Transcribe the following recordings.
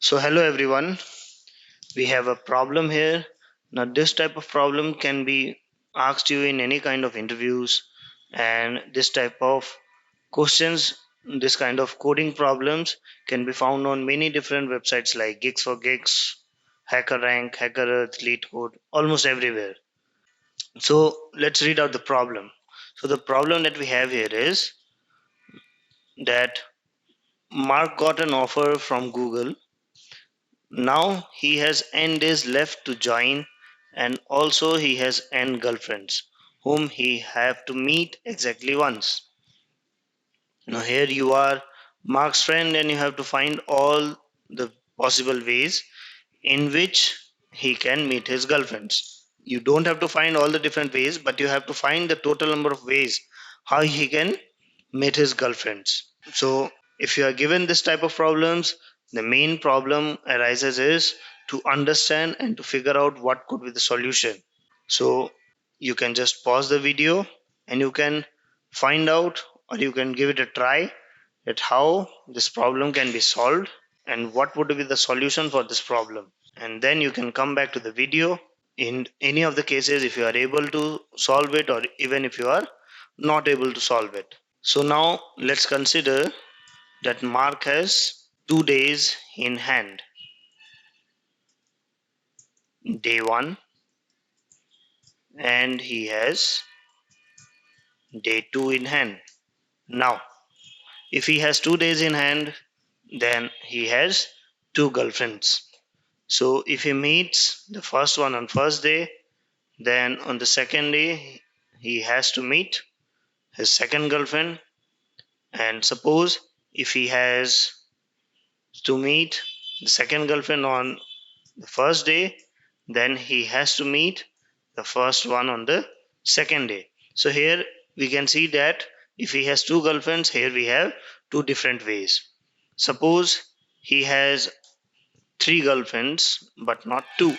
So hello everyone, we have a problem here. Now this type of problem can be asked you in any kind of interviews, and this type of questions, this kind of coding problems can be found on many different websites like Gigs for Gigs, HackerRank, HackerEarth, LeetCode, almost everywhere. So let's read out the problem. So the problem that we have here is that Mark got an offer from Google. Now he has n days left to join, and also he has n girlfriends whom he have to meet exactly once. Now here you are Mark's friend, and you have to find all the possible ways in which he can meet his girlfriends. You don't have to find all the different ways, but you have to find the total number of ways how he can meet his girlfriends. So if you are given this type of problems, the main problem arises is to understand and to figure out what could be the solution. So you can just pause the video and you can find out, or you can give it a try at how this problem can be solved and what would be the solution for this problem. And then you can come back to the video in any of the cases if you are able to solve it, or even if you are not able to solve it. So now let's consider that Mark has 2 days in hand. Day 1, and he has day 2 in hand. Now, if he has 2 days in hand, then he has two girlfriends. So if he meets the first one on first day, then on the second day he has to meet his second girlfriend. And suppose if he has to meet the second girlfriend on the first day, then he has to meet the first one on the second day. So here we can see that if he has two girlfriends, here we have two different ways. Suppose he has three girlfriends but not two.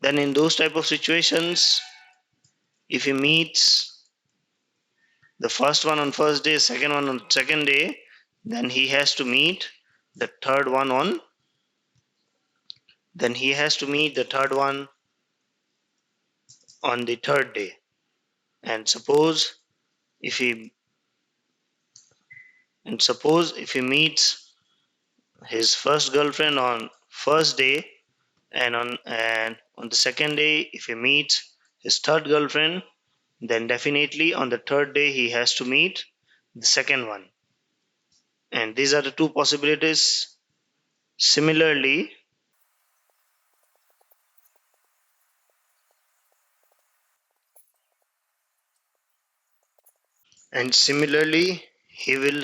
Then in those type of situations, if he meets the first one on first day, second one on second day, then he has to meet the third one on then he has to meet the third one on the third day. And if he suppose if he meets his first girlfriend on first day, and on the second day if he meets his third girlfriend, then definitely on the third day he has to meet the second one. And these are the two possibilities. Similarly, he will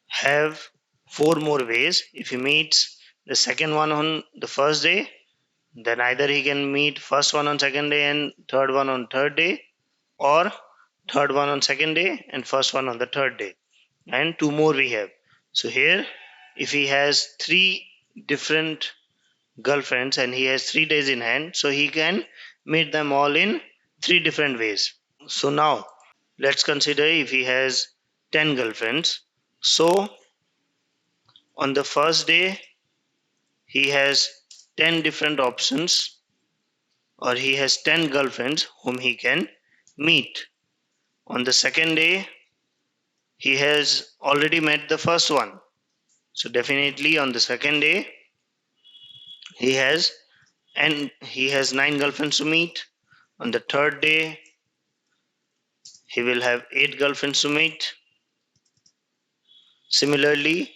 have four more ways. If he meets the second one on the first day, then either he can meet first one on second day and third one on third day, or third one on second day and first one on the third day. And two more we have. So here, if he has three different girlfriends and he has 3 days in hand, so he can meet them all in three different ways. So now let's consider if he has 10 girlfriends. So on the first day, he has 10 different options, or he has 10 girlfriends whom he can meet. On the second day, he has already met the first one. So definitely on the second day, he has he has 9 girlfriends to meet. On the third day, he will have 8 girlfriends to meet. Similarly,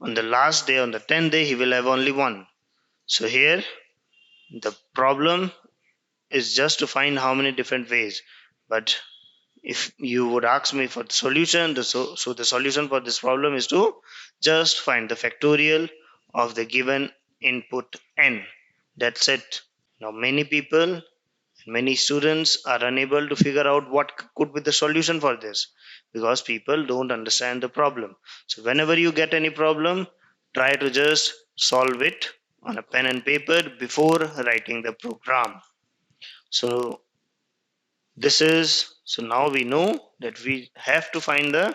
on the last day, on the 10th day, he will have only one. So here, the problem is just to find how many different ways. But if you would ask me for the solution, so the solution for this problem is to just find the factorial of the given input n. That's it. Now many people, many students are unable to figure out what could be the solution for this, because people don't understand the problem. So whenever you get any problem, try to just solve it on a pen and paper before writing the program. So now we know that we have to find the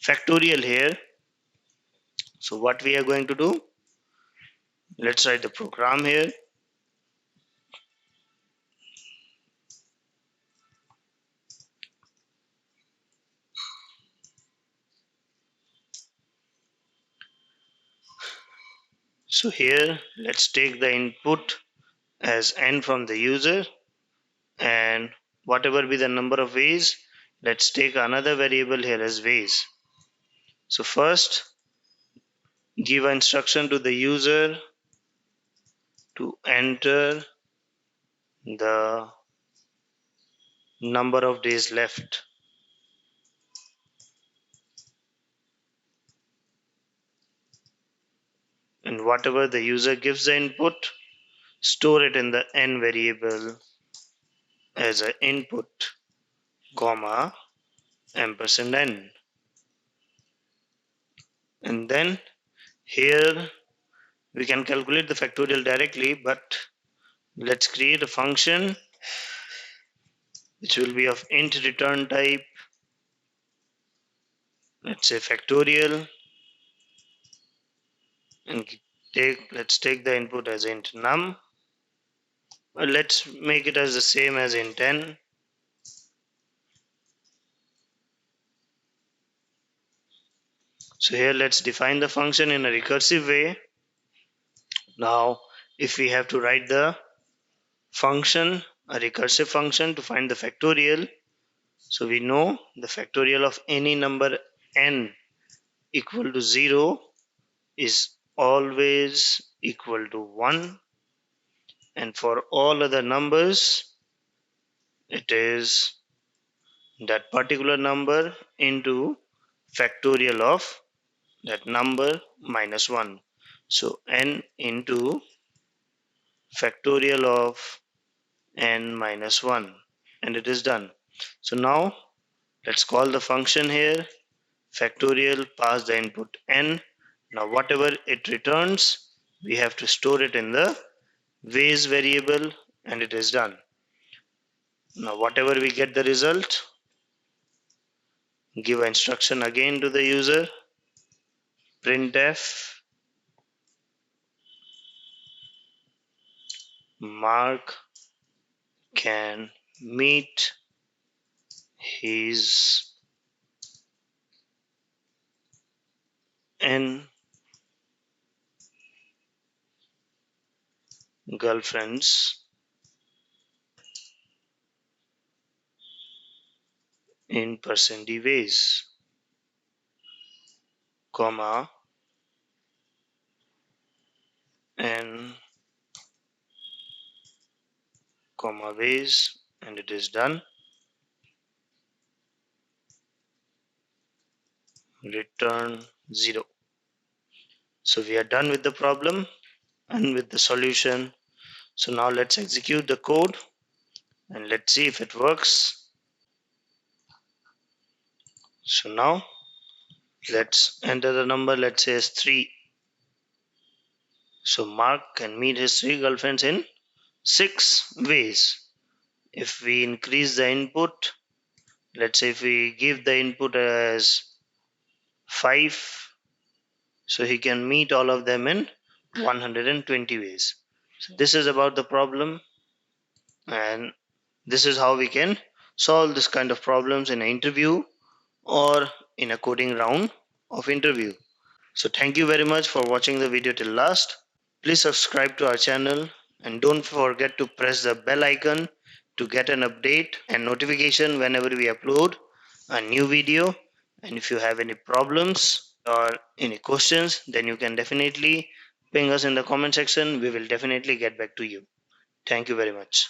factorial here. So what we are going to do, let's write the program here. So here let's take the input as n from the user, and whatever be the number of ways, let's take another variable here as ways. So first give an instruction to the user to enter the number of days left, and whatever the user gives the input, store it in the n variable as an input, comma, ampersand n. And then here we can calculate the factorial directly, but let's create a function which will be of int return type. Let's say factorial, and let's take the input as int num. Let's make it as the same as int n. So here let's define the function in a recursive way. Now if we have to write the function, a recursive function to find the factorial, so we know the factorial of any number n equal to 0 is always equal to 1, and for all other numbers it is that particular number into factorial of that number minus 1. So n into factorial of n minus 1, and it is done. So now let's call the function here factorial, pass the input n. Now whatever it returns, we have to store it in the ways variable, and it is done. Now whatever we get the result, give instruction again to the user, printf Mark can meet his n girlfriends in percentage ways, comma, n comma ways, and it is done. Return 0. So we are done with the problem and with the solution. So now let's execute the code and let's see if it works. So now let's enter the number, let's say as 3. So Mark can meet his 3 girlfriends in 6 ways. If we increase the input, let's say if we give the input as 5, so he can meet all of them in 120 ways. So this is about the problem, and this is how we can solve this kind of problems in an interview or in a coding round of interview. So thank you very much for watching the video till last. Please subscribe to our channel and don't forget to press the bell icon to get an update and notification whenever we upload a new video. And if you have any problems or any questions, then you can definitely ping us in the comment section. We will definitely get back to you. Thank you very much.